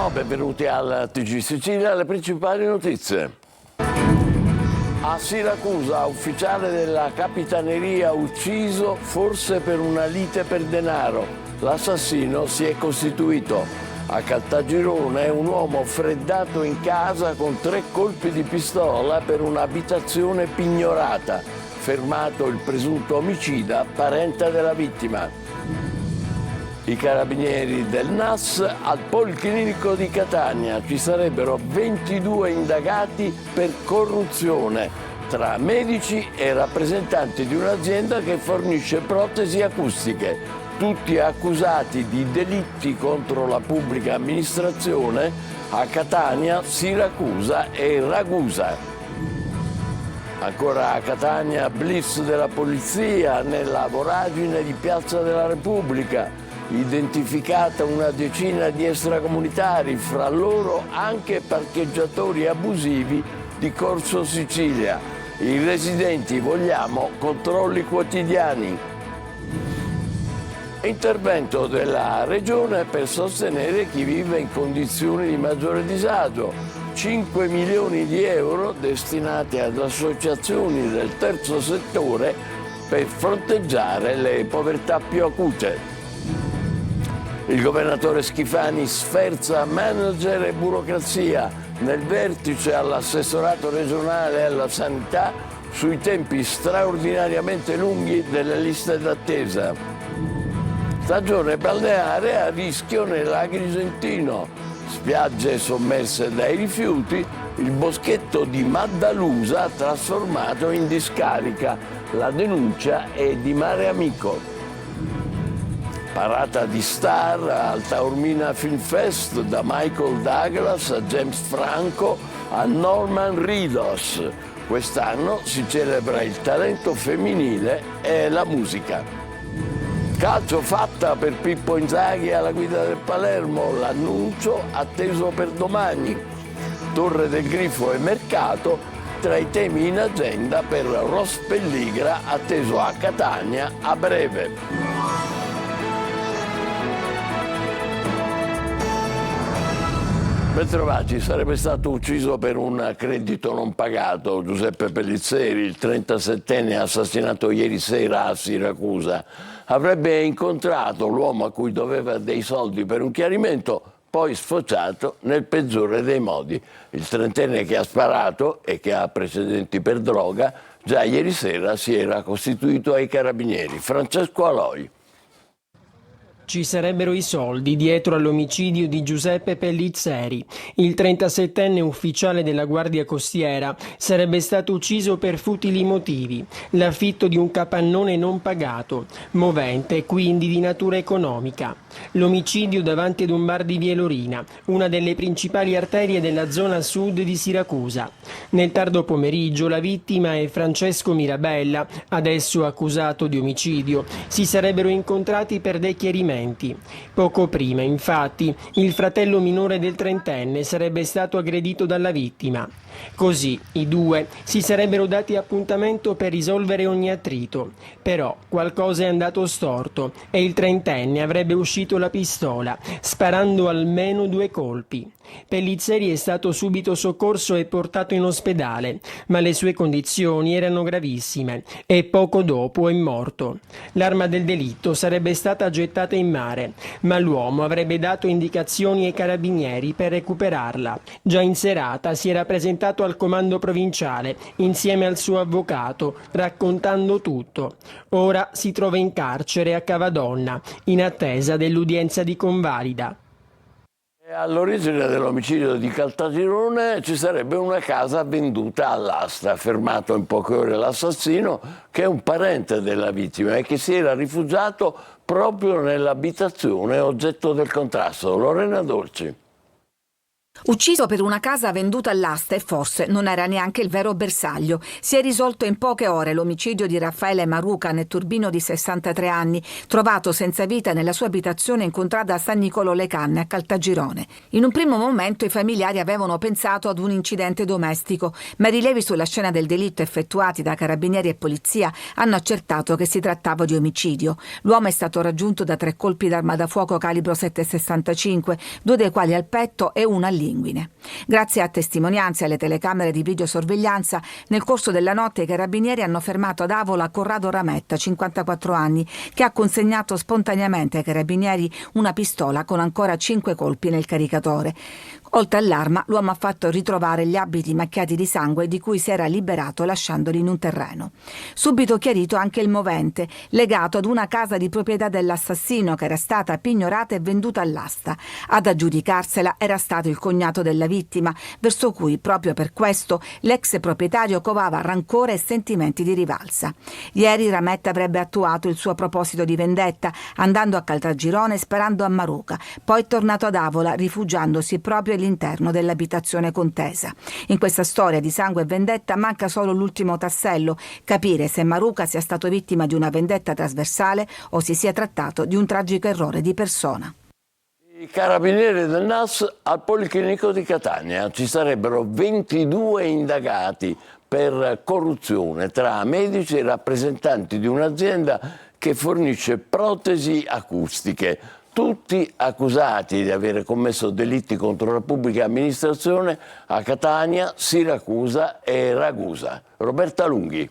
Buongiorno, benvenuti al TG Sicilia, le principali notizie. A Siracusa, ufficiale della Capitaneria ucciso forse per una lite per denaro. L'assassino si è costituito. A Caltagirone un uomo freddato in casa con 3 colpi di pistola per un'abitazione pignorata. Fermato il presunto omicida, parente della vittima. I carabinieri del NAS al Policlinico di Catania. Ci sarebbero 22 indagati per corruzione tra medici e rappresentanti di un'azienda che fornisce protesi acustiche, tutti accusati di delitti contro la pubblica amministrazione a Catania, Siracusa e Ragusa. Ancora a Catania, blitz della polizia nella voragine di Piazza della Repubblica. Identificata una decina di extracomunitari, fra loro anche parcheggiatori abusivi di Corso Sicilia. I residenti vogliamo controlli quotidiani. Intervento della Regione per sostenere chi vive in condizioni di maggiore disagio. 5 milioni di euro destinati ad associazioni del terzo settore per fronteggiare le povertà più acute. Il governatore Schifani sferza manager e burocrazia nel vertice all'assessorato regionale alla sanità sui tempi straordinariamente lunghi delle liste d'attesa. Stagione balneare a rischio nell'Agrigentino. Spiagge sommerse dai rifiuti, il boschetto di Maddalusa trasformato in discarica. La denuncia è di Mare Amico. Parata di star al Taormina Film Fest, da Michael Douglas a James Franco a Norman Reedus. Quest'anno si celebra il talento femminile e la musica. Calcio fatta per Pippo Inzaghi alla guida del Palermo, l'annuncio atteso per domani. Torre del Grifo e mercato tra i temi in agenda per Ross Pelligra, atteso a Catania a breve. Bentrovati, sarebbe stato ucciso per un credito non pagato Giuseppe Pellizzeri, il 37enne assassinato ieri sera a Siracusa. Avrebbe incontrato l'uomo a cui doveva dei soldi per un chiarimento, poi sfociato nel peggiore dei modi. Il trentenne che ha sparato e che ha precedenti per droga, già ieri sera si era costituito ai carabinieri. Francesco Aloi. Ci sarebbero i soldi dietro all'omicidio di Giuseppe Pellizzeri. Il 37enne ufficiale della Guardia Costiera sarebbe stato ucciso per futili motivi. L'affitto di un capannone non pagato, movente quindi di natura economica. L'omicidio davanti ad un bar di Vielorina, una delle principali arterie della zona sud di Siracusa. Nel tardo pomeriggio la vittima e Francesco Mirabella, adesso accusato di omicidio, si sarebbero incontrati per dei chiarimenti. Poco prima, infatti, il fratello minore del trentenne sarebbe stato aggredito dalla vittima. Così i due si sarebbero dati appuntamento per risolvere ogni attrito. Però qualcosa è andato storto e il trentenne avrebbe uscito la pistola, sparando almeno 2 colpi. Pellizzeri è stato subito soccorso e portato in ospedale, ma le sue condizioni erano gravissime e poco dopo è morto. L'arma del delitto sarebbe stata gettata in mare, ma l'uomo avrebbe dato indicazioni ai carabinieri per recuperarla. Già in serata si era presentato al comando provinciale insieme al suo avvocato, raccontando tutto. Ora si trova in carcere a Cavadonna, in attesa dell'udienza di convalida. All'origine dell'omicidio di Caltagirone ci sarebbe una casa venduta all'asta. Fermato in poche ore l'assassino, che è un parente della vittima e che si era rifugiato proprio nell'abitazione oggetto del contrasto. Lorena Dolci. Ucciso per una casa venduta all'asta e forse non era neanche il vero bersaglio. Si è risolto in poche ore l'omicidio di Raffaele Maruca, netturbino di 63 anni, trovato senza vita nella sua abitazione in contrada San Niccolò Le Canne a Caltagirone. In un primo momento i familiari avevano pensato ad un incidente domestico, ma i rilevi sulla scena del delitto effettuati da carabinieri e polizia hanno accertato che si trattava di omicidio. L'uomo è stato raggiunto da 3 colpi d'arma da fuoco calibro 7,65, 2 dei quali al petto e una all'inguine. Grazie a testimonianze e alle telecamere di videosorveglianza, nel corso della notte i carabinieri hanno fermato ad Avola Corrado Rametta, 54 anni, che ha consegnato spontaneamente ai carabinieri una pistola con ancora 5 colpi nel caricatore. Oltre all'arma, l'uomo ha fatto ritrovare gli abiti macchiati di sangue di cui si era liberato lasciandoli in un terreno. Subito chiarito anche il movente, legato ad una casa di proprietà dell'assassino che era stata pignorata e venduta all'asta. Ad aggiudicarsela era stato il cognato della vittima, verso cui, proprio per questo, l'ex proprietario covava rancore e sentimenti di rivalsa. Ieri Rametta avrebbe attuato il suo proposito di vendetta, andando a Caltagirone sparando a Maruca, poi tornato ad Avola, rifugiandosi proprio all'interno dell'abitazione contesa. In questa storia di sangue e vendetta manca solo l'ultimo tassello, capire se Maruca sia stato vittima di una vendetta trasversale o si sia trattato di un tragico errore di persona. I carabinieri del NAS al Policlinico di Catania. Ci sarebbero 22 indagati per corruzione tra medici e rappresentanti di un'azienda che fornisce protesi acustiche. Tutti accusati di aver commesso delitti contro la pubblica amministrazione a Catania, Siracusa e Ragusa. Roberta Lunghi.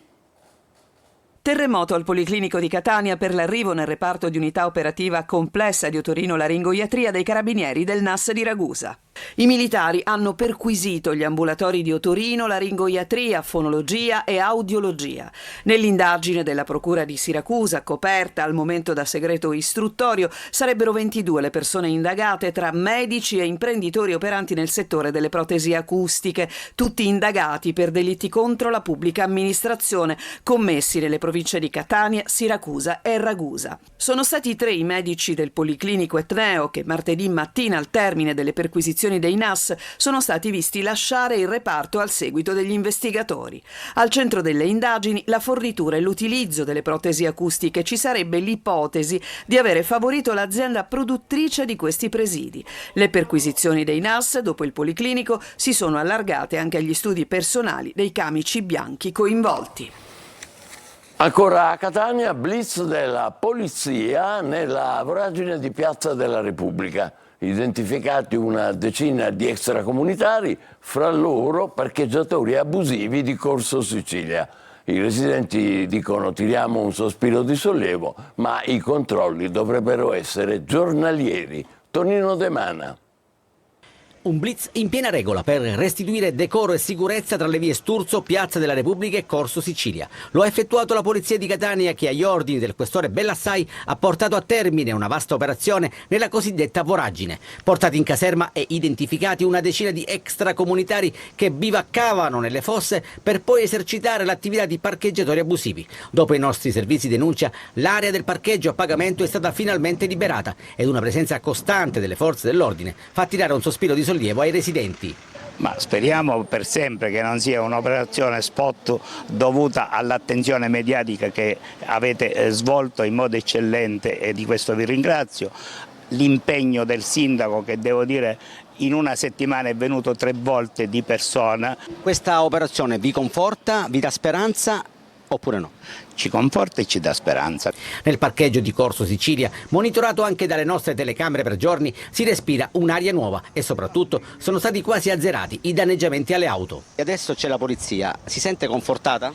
Terremoto al Policlinico di Catania per l'arrivo nel reparto di unità operativa complessa di otorinolaringoiatria dei carabinieri del NAS di Ragusa. I militari hanno perquisito gli ambulatori di otorinolaringoiatria, fonologia e audiologia. Nell'indagine della procura di Siracusa, coperta al momento da segreto istruttorio, sarebbero 22 le persone indagate tra medici e imprenditori operanti nel settore delle protesi acustiche, tutti indagati per delitti contro la pubblica amministrazione commessi nelle province di Catania, Siracusa e Ragusa. Sono stati 3 i medici del Policlinico Etneo che martedì mattina, al termine delle perquisizioni dei NAS, sono stati visti lasciare il reparto al seguito degli investigatori. Al centro delle indagini la fornitura e l'utilizzo delle protesi acustiche. Ci sarebbe l'ipotesi di avere favorito l'azienda produttrice di questi presidi. Le perquisizioni dei NAS dopo il Policlinico si sono allargate anche agli studi personali dei camici bianchi coinvolti. Ancora a Catania, blitz della polizia nella voragine di Piazza della Repubblica. Identificati una decina di extracomunitari, fra loro parcheggiatori abusivi di Corso Sicilia. I residenti dicono: tiriamo un sospiro di sollievo, ma i controlli dovrebbero essere giornalieri. Tonino De Mana. Un blitz in piena regola per restituire decoro e sicurezza tra le vie Sturzo, Piazza della Repubblica e Corso Sicilia. Lo ha effettuato la Polizia di Catania che, agli ordini del questore Bellassai, ha portato a termine una vasta operazione nella cosiddetta voragine. Portati in caserma e identificati una decina di extracomunitari che bivaccavano nelle fosse per poi esercitare l'attività di parcheggiatori abusivi. Dopo i nostri servizi denuncia, l'area del parcheggio a pagamento è stata finalmente liberata ed una presenza costante delle forze dell'ordine fa tirare un sospiro di sollievo ai residenti. Ma speriamo per sempre che non sia un'operazione spot dovuta all'attenzione mediatica che avete svolto in modo eccellente e di questo vi ringrazio. L'impegno del sindaco, che devo dire in una settimana è venuto 3 volte di persona. Questa operazione vi conforta, vi dà speranza oppure no? Ci conforta e ci dà speranza. Nel parcheggio di Corso Sicilia, monitorato anche dalle nostre telecamere per giorni, si respira un'aria nuova e soprattutto sono stati quasi azzerati i danneggiamenti alle auto. E adesso c'è la polizia, si sente confortata?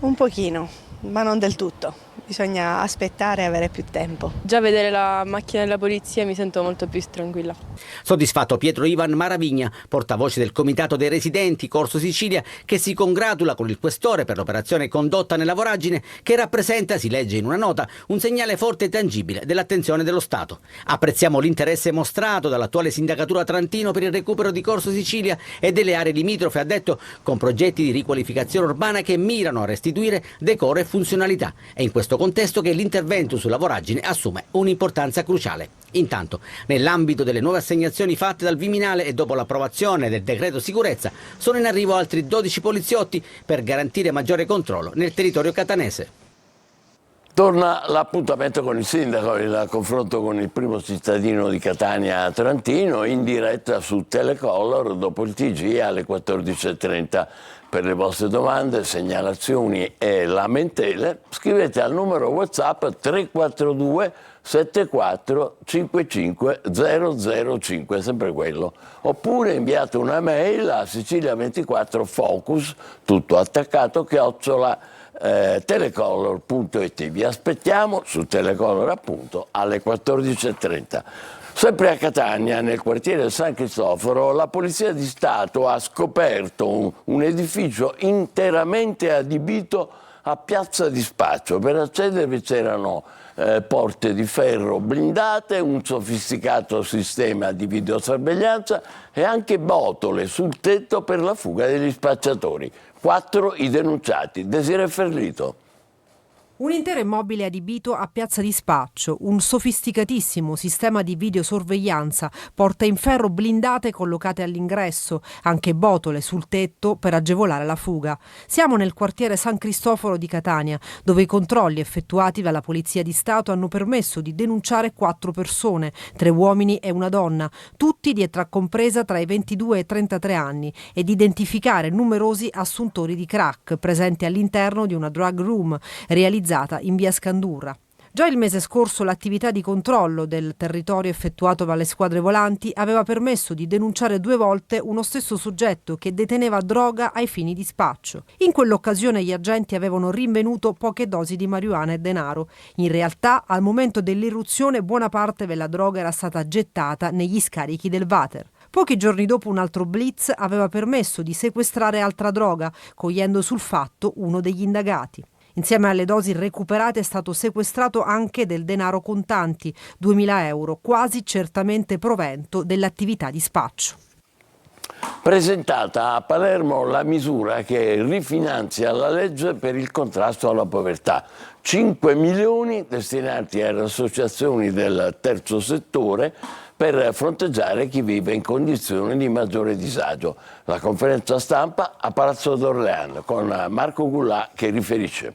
Un pochino, ma non del tutto. Bisogna aspettare e avere più tempo. Già vedere la macchina della polizia mi sento molto più tranquilla. Soddisfatto Pietro Ivan Maravigna, portavoce del Comitato dei Residenti Corso Sicilia, che si congratula con il questore per l'operazione condotta nella voragine, che rappresenta, si legge in una nota, un segnale forte e tangibile dell'attenzione dello Stato. Apprezziamo l'interesse mostrato dall'attuale sindacatura Trantino per il recupero di Corso Sicilia e delle aree limitrofe, ha detto, con progetti di riqualificazione urbana che mirano a restituire decoro e funzionalità. È in questo contesto che l'intervento sulla voragine assume un'importanza cruciale. Intanto, nell'ambito delle nuove assegnazioni fatte dal Viminale e dopo l'approvazione del decreto sicurezza, sono in arrivo altri 12 poliziotti per garantire maggiore controllo nel territorio catanese. Torna l'appuntamento con il sindaco, il confronto con il primo cittadino di Catania Trantino, in diretta su Telecolor dopo il TG alle 14:30. Per le vostre domande, segnalazioni e lamentele scrivete al numero WhatsApp 342 74 55 005, sempre quello. Oppure inviate una mail a Sicilia24Focus, tutto attaccato, @telecolor.it. Vi aspettiamo su Telecolor appunto alle 14:30. Sempre a Catania, nel quartiere San Cristoforo, la Polizia di Stato ha scoperto un edificio interamente adibito a piazza di spaccio. Per accedervi c'erano porte di ferro blindate, un sofisticato sistema di videosorveglianza e anche botole sul tetto per la fuga degli spacciatori. 4 i denunciati. Desiree Ferlito. Un intero immobile adibito a piazza di spaccio, un sofisticatissimo sistema di videosorveglianza, porte in ferro blindate collocate all'ingresso, anche botole sul tetto per agevolare la fuga. Siamo nel quartiere San Cristoforo di Catania, dove i controlli effettuati dalla Polizia di Stato hanno permesso di denunciare 4 persone, 3 uomini e una donna, tutti di età compresa tra i 22 e i 33 anni, ed identificare numerosi assuntori di crack presenti all'interno di una drug room realizzata in via Scandurra. Già il mese scorso l'attività di controllo del territorio effettuato dalle squadre volanti aveva permesso di denunciare 2 volte uno stesso soggetto che deteneva droga ai fini di spaccio. In quell'occasione gli agenti avevano rinvenuto poche dosi di marijuana e denaro. In realtà, al momento dell'irruzione, buona parte della droga era stata gettata negli scarichi del water. Pochi giorni dopo un altro blitz aveva permesso di sequestrare altra droga, cogliendo sul fatto uno degli indagati. Insieme alle dosi recuperate è stato sequestrato anche del denaro contanti, 2.000 euro, quasi certamente provento dell'attività di spaccio. Presentata a Palermo la misura che rifinanzia la legge per il contrasto alla povertà. 5 milioni destinati alle associazioni del terzo settore per fronteggiare chi vive in condizioni di maggiore disagio. La conferenza stampa a Palazzo d'Orléans con Marco Gullà che riferisce.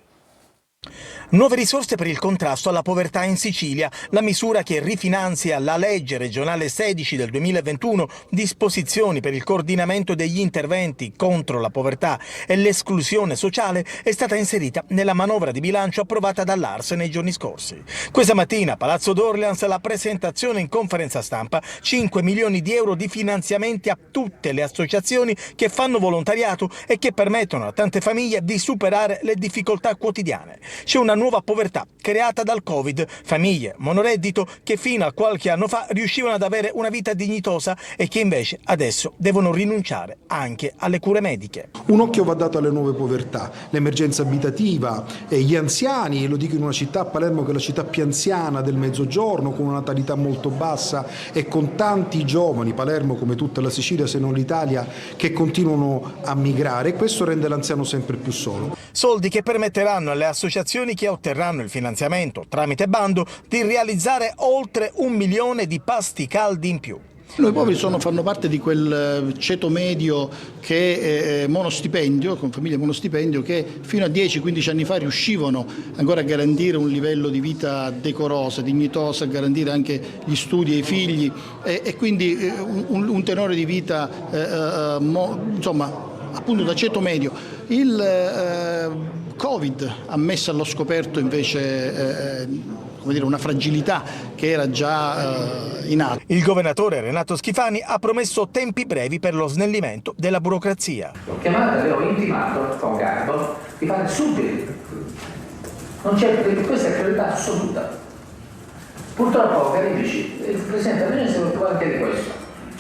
Nuove risorse per il contrasto alla povertà in Sicilia, la misura che rifinanzia la legge regionale 16 del 2021, disposizioni per il coordinamento degli interventi contro la povertà e l'esclusione sociale, è stata inserita nella manovra di bilancio approvata dall'Ars nei giorni scorsi. Questa mattina a Palazzo d'Orléans la presentazione in conferenza stampa, 5 milioni di euro di finanziamenti a tutte le associazioni che fanno volontariato e che permettono a tante famiglie di superare le difficoltà quotidiane. C'è una nuova povertà creata dal Covid, famiglie monoreddito che fino a qualche anno fa riuscivano ad avere una vita dignitosa e che invece adesso devono rinunciare anche alle cure mediche. Un occhio va dato alle nuove povertà, l'emergenza abitativa, gli anziani, e lo dico in una città, Palermo, che è la città più anziana del Mezzogiorno, con una natalità molto bassa e con tanti giovani, Palermo come tutta la Sicilia se non l'Italia, che continuano a migrare, e questo rende l'anziano sempre più solo. Soldi che permetteranno alle associazioni che otterranno il finanziamento tramite bando di realizzare oltre 1 milione di pasti caldi in più. Noi poveri fanno parte di quel ceto medio che è monostipendio, con famiglie monostipendio, che fino a 10-15 anni fa riuscivano ancora a garantire un livello di vita decorosa, dignitosa, a garantire anche gli studi ai figli e quindi un tenore di vita insomma appunto da ceto medio. Il Covid ha messo allo scoperto invece una fragilità che era già in atto. Il governatore Renato Schifani ha promesso tempi brevi per lo snellimento della burocrazia. L'ho chiamato e ho intimato con garbo di fare subito. Non c'è, questa è priorità assoluta. Purtroppo, cari amici, il Presidente della Regione si preoccupa anche di questo.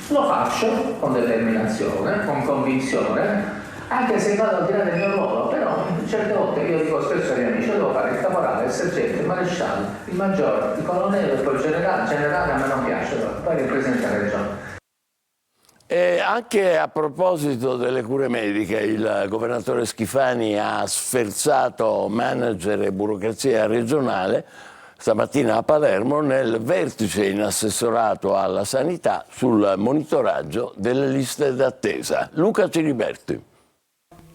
Lo faccio con determinazione, con convinzione, anche se vado al di là del mio ruolo, però certe volte io dico spesso ai miei amici, devo fare il caporale, il sergente, il maresciallo, il maggiore, il colonnello e poi il generale a me non piace, poi il Presidente della Regione. E anche a proposito delle cure mediche, il governatore Schifani ha sferzato manager e burocrazia regionale stamattina a Palermo nel vertice in assessorato alla sanità sul monitoraggio delle liste d'attesa. Luca Ciliberti.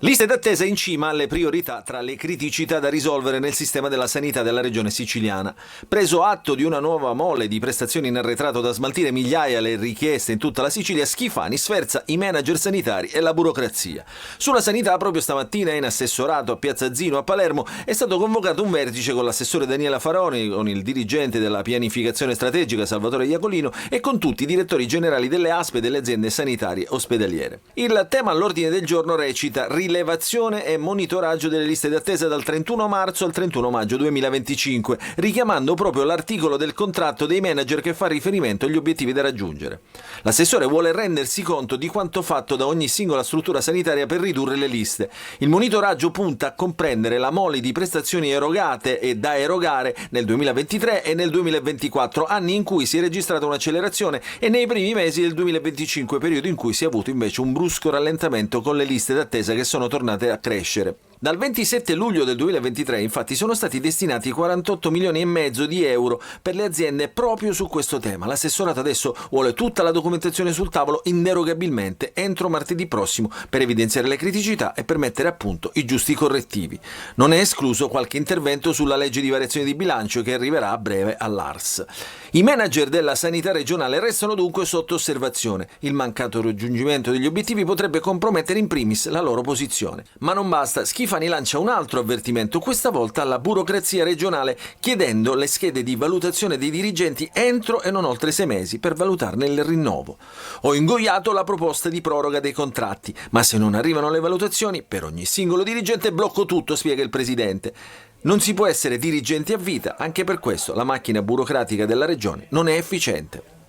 Liste d'attesa in cima alle priorità tra le criticità da risolvere nel sistema della sanità della regione siciliana. Preso atto di una nuova mole di prestazioni in arretrato da smaltire, migliaia le richieste in tutta la Sicilia, Schifani sferza i manager sanitari e la burocrazia. Sulla sanità, proprio stamattina in assessorato a Piazza Zino a Palermo è stato convocato un vertice con l'assessore Daniela Faroni, con il dirigente della pianificazione strategica Salvatore Iacolino e con tutti i direttori generali delle ASP e delle aziende sanitarie ospedaliere. Il tema all'ordine del giorno recita rilevazione e monitoraggio delle liste d'attesa dal 31 marzo al 31 maggio 2025, richiamando proprio l'articolo del contratto dei manager che fa riferimento agli obiettivi da raggiungere. L'assessore vuole rendersi conto di quanto fatto da ogni singola struttura sanitaria per ridurre le liste. Il monitoraggio punta a comprendere la mole di prestazioni erogate e da erogare nel 2023 e nel 2024, anni in cui si è registrata un'accelerazione, e nei primi mesi del 2025, periodo in cui si è avuto invece un brusco rallentamento con le liste d'attesa che sono tornate a crescere. Dal 27 luglio del 2023 infatti sono stati destinati 48 milioni e mezzo di euro per le aziende proprio su questo tema. L'assessorato adesso vuole tutta la documentazione sul tavolo inderogabilmente entro martedì prossimo per evidenziare le criticità e per mettere a punto i giusti correttivi. Non è escluso qualche intervento sulla legge di variazione di bilancio che arriverà a breve all'ARS. I manager della sanità regionale restano dunque sotto osservazione. Il mancato raggiungimento degli obiettivi potrebbe compromettere in primis la loro posizione. Ma non basta, Schifani lancia un altro avvertimento, questa volta alla burocrazia regionale, chiedendo le schede di valutazione dei dirigenti entro e non oltre 6 mesi per valutarne il rinnovo. Ho ingoiato la proposta di proroga dei contratti, ma se non arrivano le valutazioni, per ogni singolo dirigente blocco tutto, spiega il presidente. Non si può essere dirigenti a vita, anche per questo la macchina burocratica della regione non è efficiente.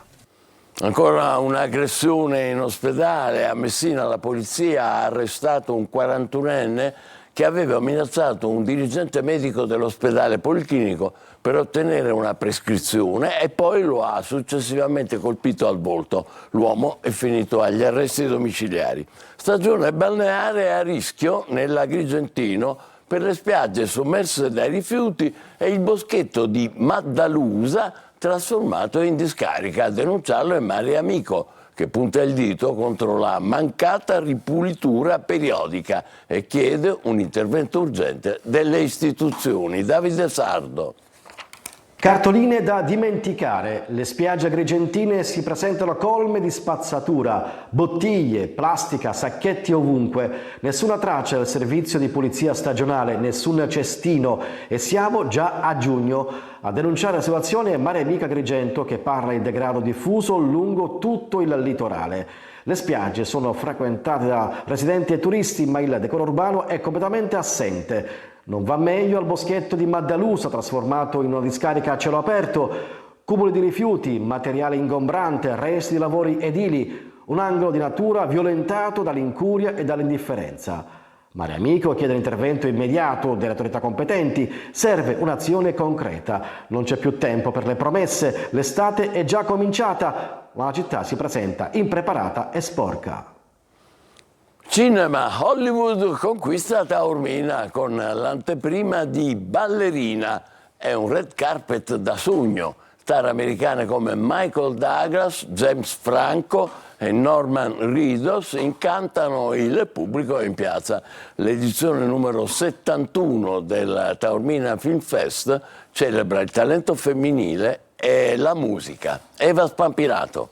Ancora un'aggressione in ospedale. A Messina la polizia ha arrestato un 41enne che aveva minacciato un dirigente medico dell'ospedale policlinico per ottenere una prescrizione e poi lo ha successivamente colpito al volto. L'uomo è finito agli arresti domiciliari. Stagione balneare a rischio nell'Agrigentino per le spiagge sommerse dai rifiuti e il boschetto di Maddalusa trasformato in discarica. A denunciarlo è Mario Amico, che punta il dito contro la mancata ripulitura periodica e chiede un intervento urgente delle istituzioni. Davide Sardo. Cartoline da dimenticare. Le spiagge agrigentine si presentano colme di spazzatura, bottiglie, plastica, sacchetti ovunque. Nessuna traccia del servizio di pulizia stagionale, nessun cestino e siamo già a giugno. A denunciare la situazione è Mare Amica Agrigento, che parla di degrado diffuso lungo tutto il litorale. Le spiagge sono frequentate da residenti e turisti, ma il decoro urbano è completamente assente. Non va meglio al boschetto di Maddalusa, trasformato in una discarica a cielo aperto, cumuli di rifiuti, materiale ingombrante, resti di lavori edili, un angolo di natura violentato dall'incuria e dall'indifferenza. Mare Amico chiede l'intervento immediato delle autorità competenti, serve un'azione concreta. Non c'è più tempo per le promesse, l'estate è già cominciata, ma la città si presenta impreparata e sporca. Cinema. Hollywood conquista Taormina con l'anteprima di Ballerina. È un red carpet da sogno. Star americane come Michael Douglas, James Franco e Norman Reedus incantano il pubblico in piazza. L'edizione numero 71 del Taormina Film Fest celebra il talento femminile e la musica. Eva Spampinato.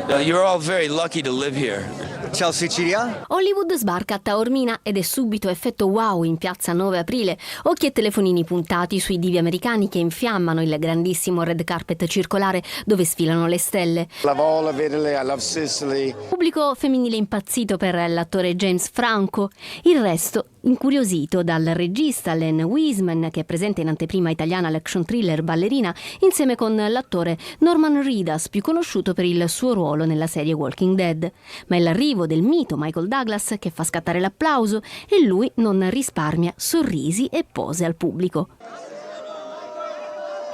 You're all very lucky to live here. Ciao Sicilia. Hollywood sbarca a Taormina ed è subito effetto wow in piazza 9 aprile. Occhi e telefonini puntati sui divi americani che infiammano il grandissimo red carpet circolare dove sfilano le stelle. Love all of Italy, I love Sicily. Pubblico femminile impazzito per l'attore James Franco. Il resto incuriosito dal regista Len Wiseman, che è presente in anteprima italiana l'action thriller Ballerina, insieme con l'attore Norman Reedus, più conosciuto per il suo ruolo nella serie Walking Dead. Ma è l'arrivo del mito Michael Douglas che fa scattare l'applauso e lui non risparmia sorrisi e pose al pubblico.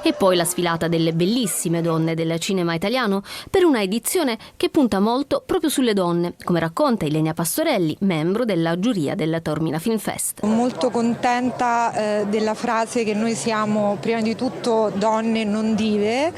E poi la sfilata delle bellissime donne del cinema italiano per una edizione che punta molto proprio sulle donne, come racconta Ilenia Pastorelli, membro della giuria del Taormina Film Fest. Molto contenta della frase che noi siamo prima di tutto donne non dive,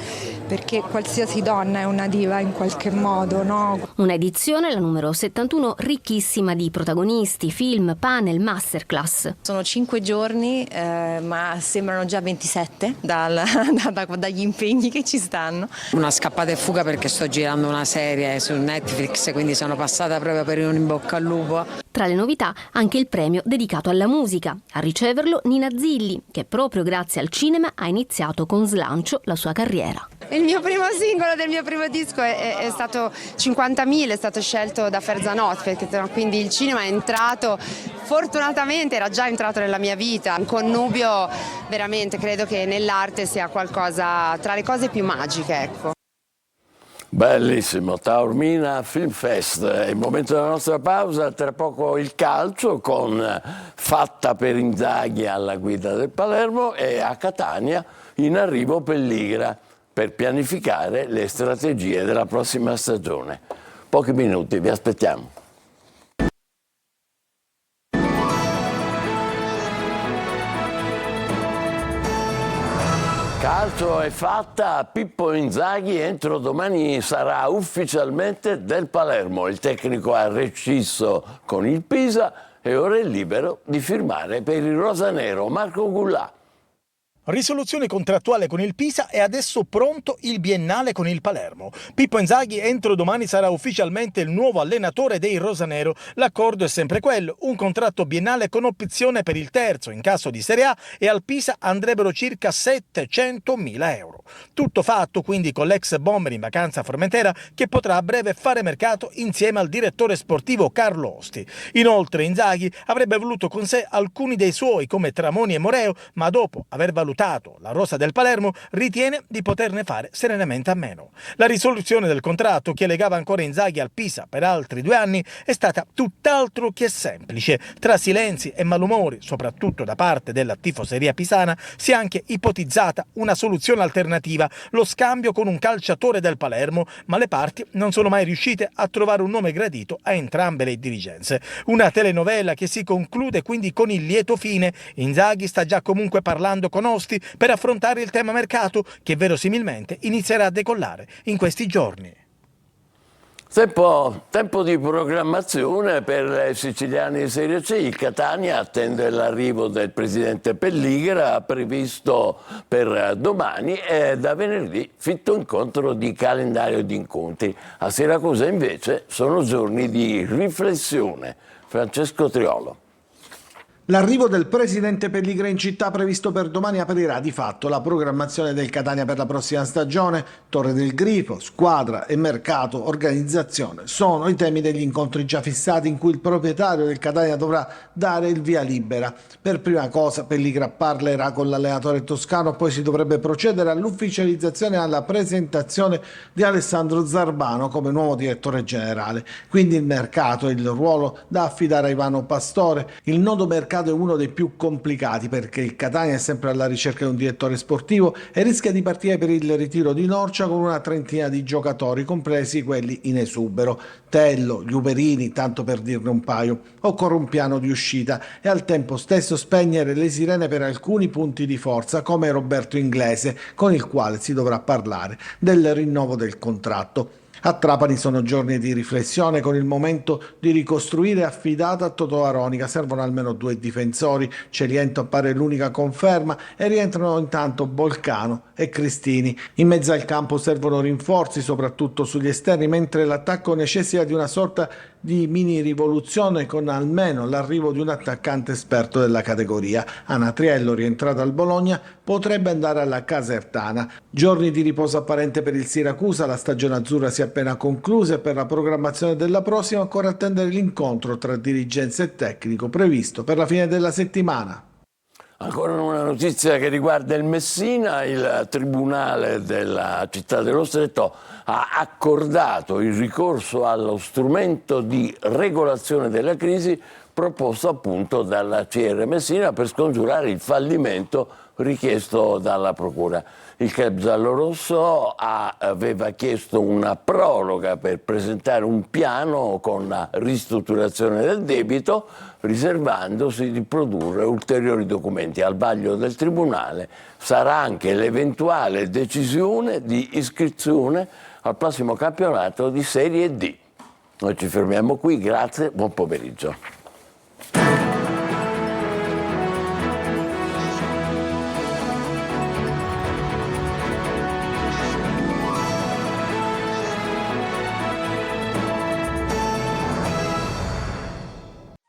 perché qualsiasi donna è una diva in qualche modo, no? Una edizione, la numero 71, ricchissima di protagonisti, film, panel, masterclass. Sono 5 giorni, ma sembrano già 27 dagli impegni che ci stanno. Una scappata e fuga perché sto girando una serie su Netflix, quindi sono passata proprio per un in bocca al lupo. Tra le novità anche il premio dedicato alla musica. A riceverlo Nina Zilli, che proprio grazie al cinema ha iniziato con slancio la sua carriera. Il mio primo singolo del mio primo disco è stato 50.000, è stato scelto da Ferzanot, perché quindi il cinema è entrato, fortunatamente era già entrato nella mia vita. Un connubio, veramente credo che nell'arte sia qualcosa tra le cose più magiche, ecco. Bellissimo, Taormina Film Fest, è il momento della nostra pausa, tra poco il calcio con Fatta per Inzaghi alla guida del Palermo e a Catania in arrivo Pelligra per pianificare le strategie della prossima stagione. Pochi minuti, vi aspettiamo. Calcio è fatta, Pippo Inzaghi entro domani sarà ufficialmente del Palermo. Il tecnico ha rescisso con il Pisa e ora è libero di firmare per il rosanero. Marco Gullà. Risoluzione contrattuale con il Pisa e adesso pronto il biennale con il Palermo. Pippo Inzaghi entro domani sarà ufficialmente il nuovo allenatore dei rosanero. L'accordo è sempre quello, un contratto biennale con opzione per il terzo in caso di Serie A e al Pisa andrebbero circa 700.000 euro. Tutto fatto quindi con l'ex bomber in vacanza a Formentera che potrà a breve fare mercato insieme al direttore sportivo Carlo Osti. Inoltre Inzaghi avrebbe voluto con sé alcuni dei suoi come Tramoni e Moreo, ma dopo aver valutato la rosa del Palermo ritiene di poterne fare serenamente a meno. La risoluzione del contratto che legava ancora Inzaghi al Pisa per altri 2 anni è stata tutt'altro che semplice. Tra silenzi e malumori, soprattutto da parte della tifoseria pisana, si è anche ipotizzata una soluzione alternativa, lo scambio con un calciatore del Palermo, ma le parti non sono mai riuscite a trovare un nome gradito a entrambe le dirigenze. Una telenovela che si conclude quindi con il lieto fine. Inzaghi sta già comunque parlando con Osti per affrontare il tema mercato che verosimilmente inizierà a decollare in questi giorni. Tempo di programmazione per i siciliani di Serie C. Il Catania attende l'arrivo del presidente Pelligra, previsto per domani, e da venerdì fitto incontro di calendario di incontri. A Siracusa invece sono giorni di riflessione. Francesco Triolo. L'arrivo del presidente Pelligra in città previsto per domani aprirà di fatto la programmazione del Catania per la prossima stagione. Torre del Grifo, squadra e mercato, organizzazione sono i temi degli incontri già fissati in cui il proprietario del Catania dovrà dare il via libera. Per prima cosa Pelligra parlerà con l'allenatore toscano, poi si dovrebbe procedere all'ufficializzazione e alla presentazione di Alessandro Zarbano come nuovo direttore generale. Quindi il mercato e il ruolo da affidare a Ivano Pastore. Il nodo mercato è uno dei più complicati perché il Catania è sempre alla ricerca di un direttore sportivo e rischia di partire per il ritiro di Norcia con una trentina di giocatori, compresi quelli in esubero. Tello, Liuperini, tanto per dirne un paio. Occorre un piano di uscita e al tempo stesso spegnere le sirene per alcuni punti di forza come Roberto Inglese, con il quale si dovrà parlare del rinnovo del contratto. A Trapani sono giorni di riflessione con il momento di ricostruire affidato a Totò Aronica. Servono almeno 2 difensori, Celiento appare l'unica conferma e rientrano intanto Bolcano e Cristini. In mezzo al campo servono rinforzi soprattutto sugli esterni, mentre l'attacco necessita di una sorta di mini rivoluzione con almeno l'arrivo di un attaccante esperto della categoria. Anatriello, rientrato al Bologna, potrebbe andare alla Casertana. Giorni di riposo apparente per il Siracusa, la stagione azzurra si è appena conclusa e per la programmazione della prossima occorre attendere l'incontro tra dirigenza e tecnico previsto per la fine della settimana. Ancora una notizia che riguarda il Messina. Il Tribunale della città dello Stretto ha accordato il ricorso allo strumento di regolazione della crisi proposto appunto dalla CR Messina per scongiurare il fallimento richiesto dalla Procura. Il club giallorosso aveva chiesto una proroga per presentare un piano con la ristrutturazione del debito, riservandosi di produrre ulteriori documenti. Al vaglio del Tribunale sarà anche l'eventuale decisione di iscrizione al prossimo campionato di Serie D. Noi ci fermiamo qui, grazie, buon pomeriggio.